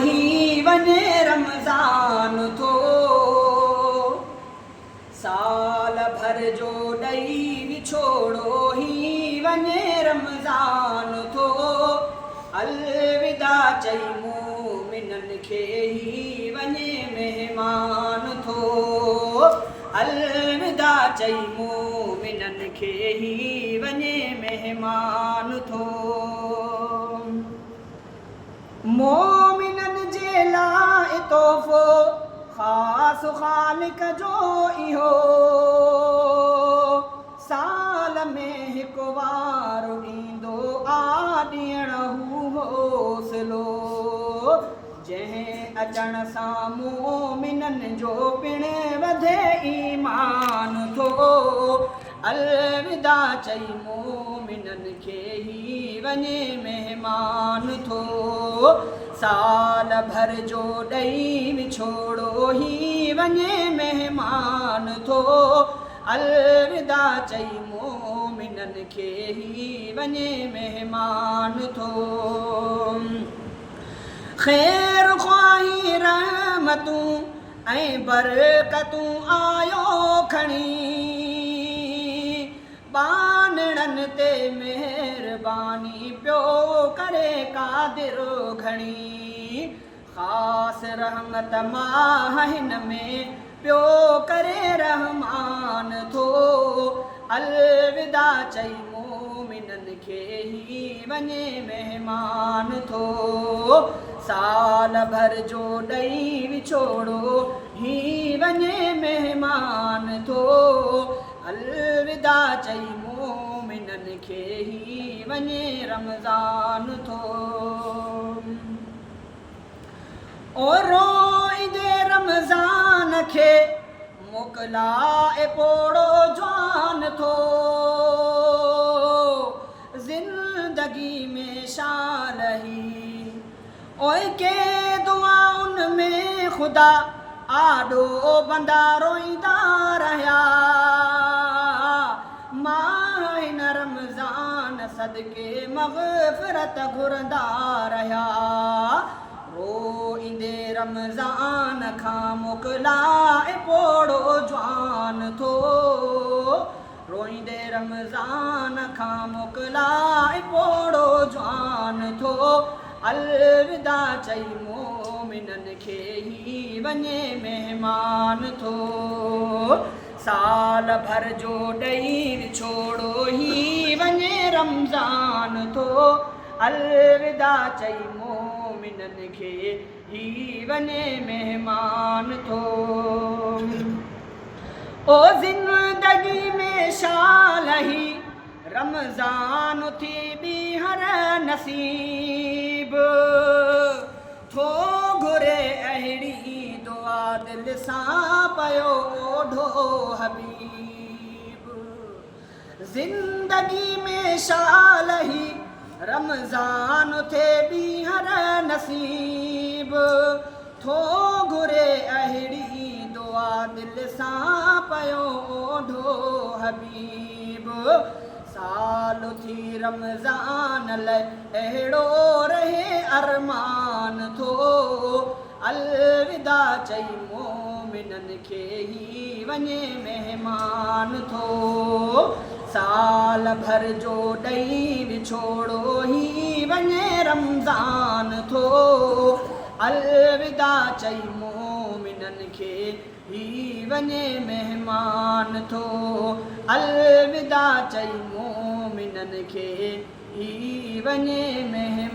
ही वञे रमज़ान थो। साल भर जो ॾई विछोड़ो ही वञे रमज़ान थो। अलविदा चई मोमिननि खे ही वञे महिमान थो। अलविदा चई मोमिननि खे ही वञे महिमान थो। मोमिननि जे लाइ तोहफ़ो ख़ासि ख़ालिक जो इहो। साल में हिकु वारो ईंदो आ ॾियण हू हौसलो। जंहिं अचण सां मोमिननि जो पिणु वधे ईमान थो। अलविदा चई मोमिननि खे ही वञे महिमान थो। साल भर जो ॾई विछोड़ो ही वञे महिमान थो। अलविदा चई मोमिननि खे ही वञे महिमान थो। ख़ैर ख़्वाही रहमतूं ऐं बरकतूं आयो खणी। बानणनि ते महिरबानी पियो करे कादिर घणी। ख़ासि रहमत मां हिन में पियो करे रहमान थो। अलविदा चई मोमिननि खे ही वञे महिमान थो। साल भर जो ॾई विछोड़ो ही वञे महिमान थो। अलविदा चई मोमिननि खे ही वञे रमज़ान थो। ओ रोईंदे रमज़ान खे मोकिलाए पोड़ो जवान थो। ज़िंदगी में शाल ही ओए के दुआउनि में ख़ुदा आॾो बंदा रोईंदा रहिया। मां हिन रमज़ान सदके मग़फ़िरत घुरंदा रहिया। रोईंदे रमज़ान खां मोकिलाए पोड़ो जवान थो। रोईंदे रमज़ान खां मोकिलाए पोड़ो जवान थो। अलविदा चई मोमिननि खे ही वञे महिमान थो। साल भर जो ॾई विछोड़ो ही वञे रमज़ान थो। अलविदा चई मोमिननि खे ही वञे महिमान थो। ओ ज़िंदगी में शाल ही रमज़ान थी ॿीहर नसीब थो घुरे अहिड़ी दुआ दिलि सां पयो ओढो हबीब। ज़िंदगी में शाल ही रमज़ान थे ॿीहर नसीब थो घुरे अहिड़ी दुआ दिलि सां पयो ओढो हबीब। साल थी रमज़ान लाइ अहिड़ो रहे अरमान थो। अलविदा चई मोमिननि खे ही वञे महिमान थो। साल भर जो ॾई विछोड़ो ही वञे रमज़ान थो। अलविदा चई मोमिननि खे ही वञे महिमान थो। अलविदा चई मोमिननि खे ही वञे महिमान